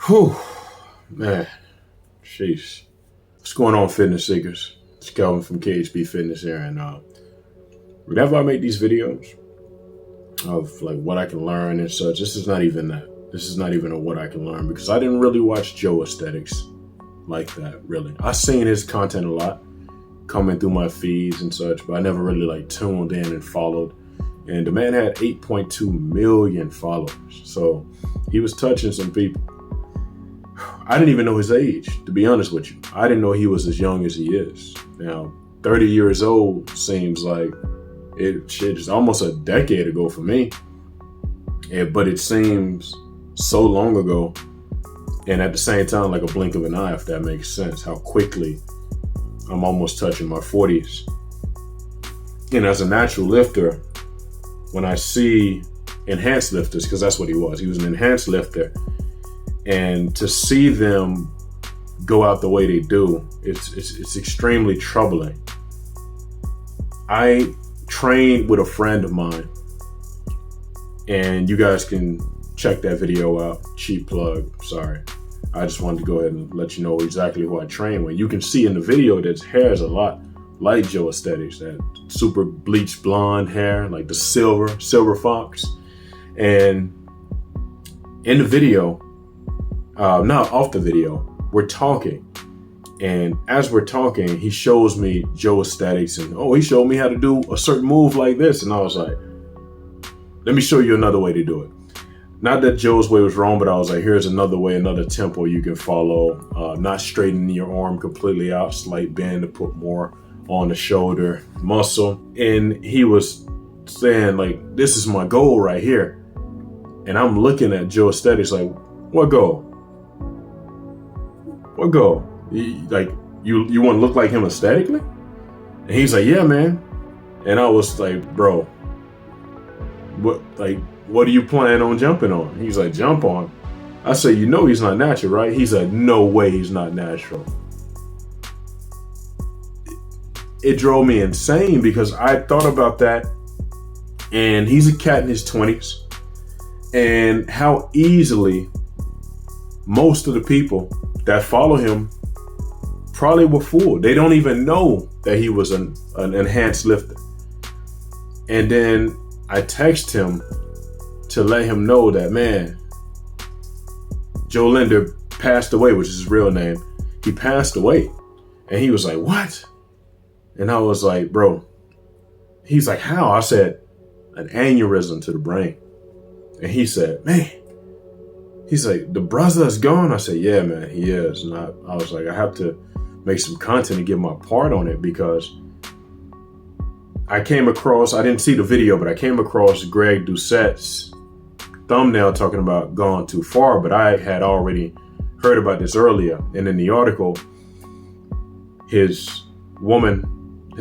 Whew, man, sheesh. What's going on, fitness seekers? It's Kelvin from KHB Fitness here, and whenever I make these videos of like what I can learn and such, this is not even that. This is not even a what I can learn, because I didn't really watch Joesthetics like that, really. I seen his content a lot coming through my feeds and such, but I never really like tuned in and followed. And the man had 8.2 million followers, so he was touching some people. I didn't even know his age, to be honest with you. I didn't know he was as young as he is. Now, 30 years old seems like it's almost a decade ago for me. But it seems so long ago, and at the same time, like a blink of an eye, if that makes sense, how quickly I'm almost touching my 40s. And as a natural lifter, when I see enhanced lifters, because that's what he was an enhanced lifter, and to see them go out the way they do, it's extremely troubling. I trained with a friend of mine, and you guys can check that video out. Cheap plug, sorry. I just wanted to go ahead and let you know exactly who I train with. You can see in the video that his hair is a lot like Joesthetics, that super bleached blonde hair, like the silver fox. And in the video, not off the video, we're talking. And as we're talking, he shows me Joesthetics, and he showed me how to do a certain move like this. And I was like, let me show you another way to do it. Not that Joe's way was wrong, but I was like, here's another way, another tempo you can follow. Not straightening your arm completely out, slight bend to put more on the shoulder muscle. And he was saying, like, this is my goal right here. And I'm looking at Joesthetics like, what goal? What goal? You want to look like him aesthetically? And he's like, yeah, man. And I was like, bro, what do you plan on jumping on? He's like, jump on? I said, you know he's not natural, right? He's like, no way he's not natural. It drove me insane, because I thought about that, and he's a cat in his 20s, and how easily most of the people that follow him probably were fooled. They don't even know that he was an enhanced lifter. And then I text him to let him know that, man, Jo Lindner passed away, which is his real name. He passed away. And he was like, what? And I was like, bro. He's like, how? I said, an aneurysm to the brain. And he said, man. He's like, the brother is gone? I said, yeah, man, he is. And I was like, I have to make some content and get my part on it, because I didn't see the video, but I came across Greg Doucette's thumbnail talking about gone too far, but I had already heard about this earlier. And in the article, his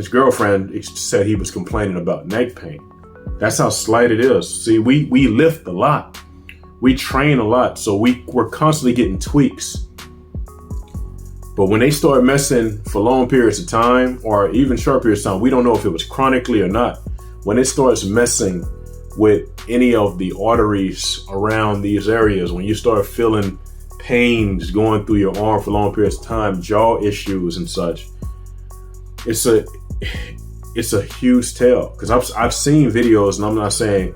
girlfriend said he was complaining about neck pain. That's how slight it is. See, we lift a lot. We train a lot, so we're constantly getting tweaks. But when they start messing for long periods of time, or even short periods of time, we don't know if it was chronically or not. When it starts messing with any of the arteries around these areas, when you start feeling pains going through your arm for long periods of time, jaw issues and such, it's a huge tell. Because I've seen videos, and I'm not saying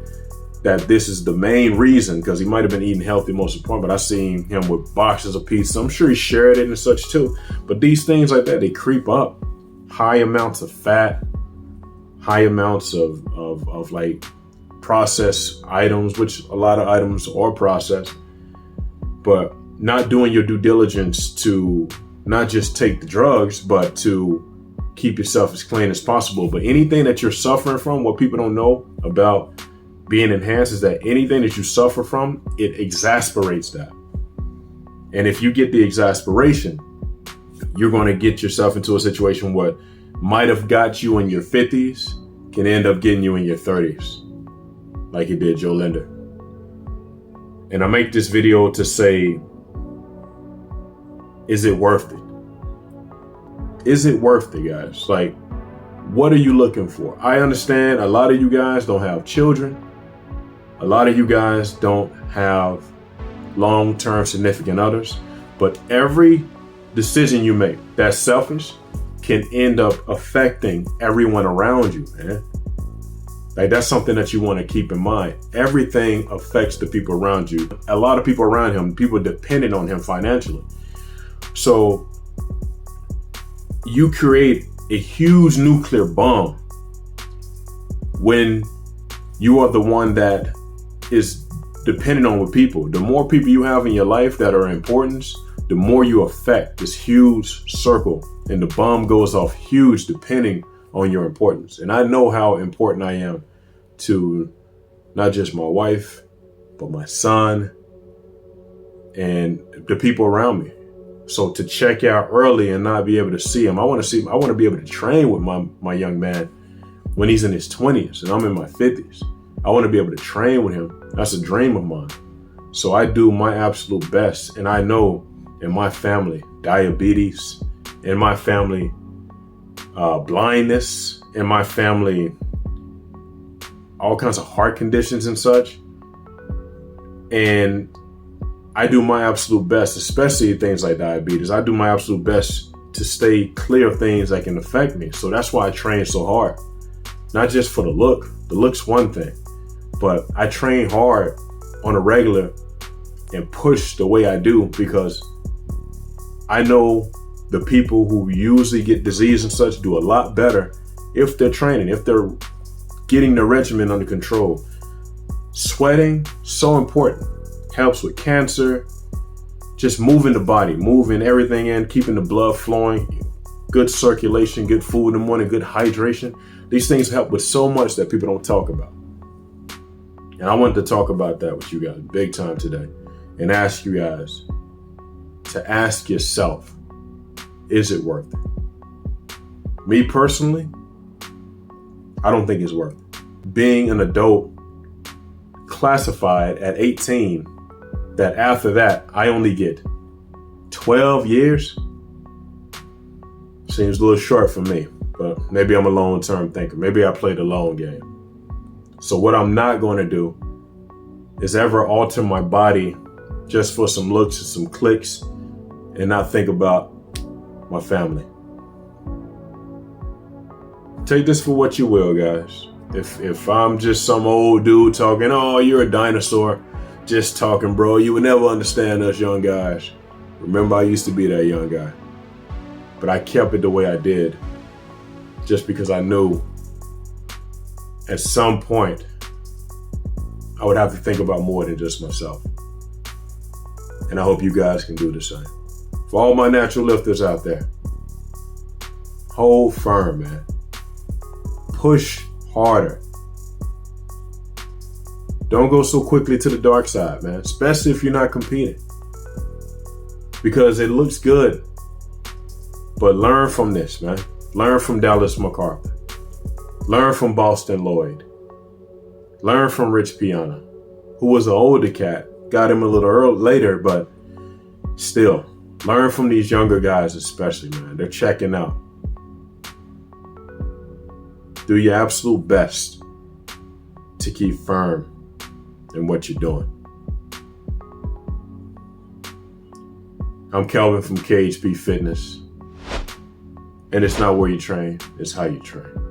that this is the main reason, because he might have been eating healthy most of the point, but I seen him with boxes of pizza. I'm sure he shared it and such too. But these things like that, they creep up. High amounts of fat, high amounts of like processed items, which a lot of items are processed, but not doing your due diligence to not just take the drugs, but to keep yourself as clean as possible. But anything that you're suffering from, what people don't know about being enhanced is that anything that you suffer from, it exasperates that. And if you get the exasperation, you're going to get yourself into a situation what might have got you in your 50s can end up getting you in your 30s, like it did Jo Lindner. And I make this video to say, is it worth it? Is it worth it, guys? Like, what are you looking for? I understand a lot of you guys don't have children. A lot of you guys don't have long-term significant others, but every decision you make that's selfish can end up affecting everyone around you, man. Like, that's something that you want to keep in mind. Everything affects the people around you. A lot of people around him, people dependent on him financially. So you create a huge nuclear bomb when you are the one that is dependent on people. The more people you have in your life that are important, the more you affect this huge circle, and the bomb goes off huge depending on your importance. And I know how important I am to not just my wife, but my son and the people around me. So to check out early and not be able to see him, I want to be able to train with my young man when he's in his 20s and I'm in my 50s. I want to be able to train with him. That's a dream of mine. So I do my absolute best. And I know in my family, diabetes, in my family, blindness, in my family, all kinds of heart conditions and such. And I do my absolute best, especially things like diabetes. I do my absolute best to stay clear of things that can affect me. So that's why I train so hard. Not just for the look. The look's one thing. But I train hard on a regular and push the way I do because I know the people who usually get disease and such do a lot better if they're training, if they're getting the regimen under control. Sweating, so important. Helps with cancer, just moving the body, moving everything in, keeping the blood flowing, good circulation, good food in the morning, good hydration. These things help with so much that people don't talk about. And I wanted to talk about that with you guys big time today and ask you guys to ask yourself, is it worth it? Me personally, I don't think it's worth it. Being an adult classified at 18, that after that, I only get 12 years, seems a little short for me, but maybe I'm a long-term thinker. Maybe I play the long game. So what I'm not going to do is ever alter my body just for some looks and some clicks and not think about my family. Take this for what you will, guys. If I'm just some old dude talking, oh, you're a dinosaur, just talking, bro, you would never understand us young guys. Remember, I used to be that young guy. But I kept it the way I did just because I knew at some point I would have to think about more than just myself. And I hope you guys can do the same. For all my natural lifters out there, hold firm, man. Push harder. Don't go so quickly to the dark side, man, especially if you're not competing. Because it looks good. But learn from this, man. Learn from Dallas MacArthur. Learn from Boston Lloyd. Learn from Rich Piana, who was an older cat. Got him a little later, but still. Learn from these younger guys especially, man. They're checking out. Do your absolute best to keep firm in what you're doing. I'm Calvin from KHP Fitness. And it's not where you train, it's how you train.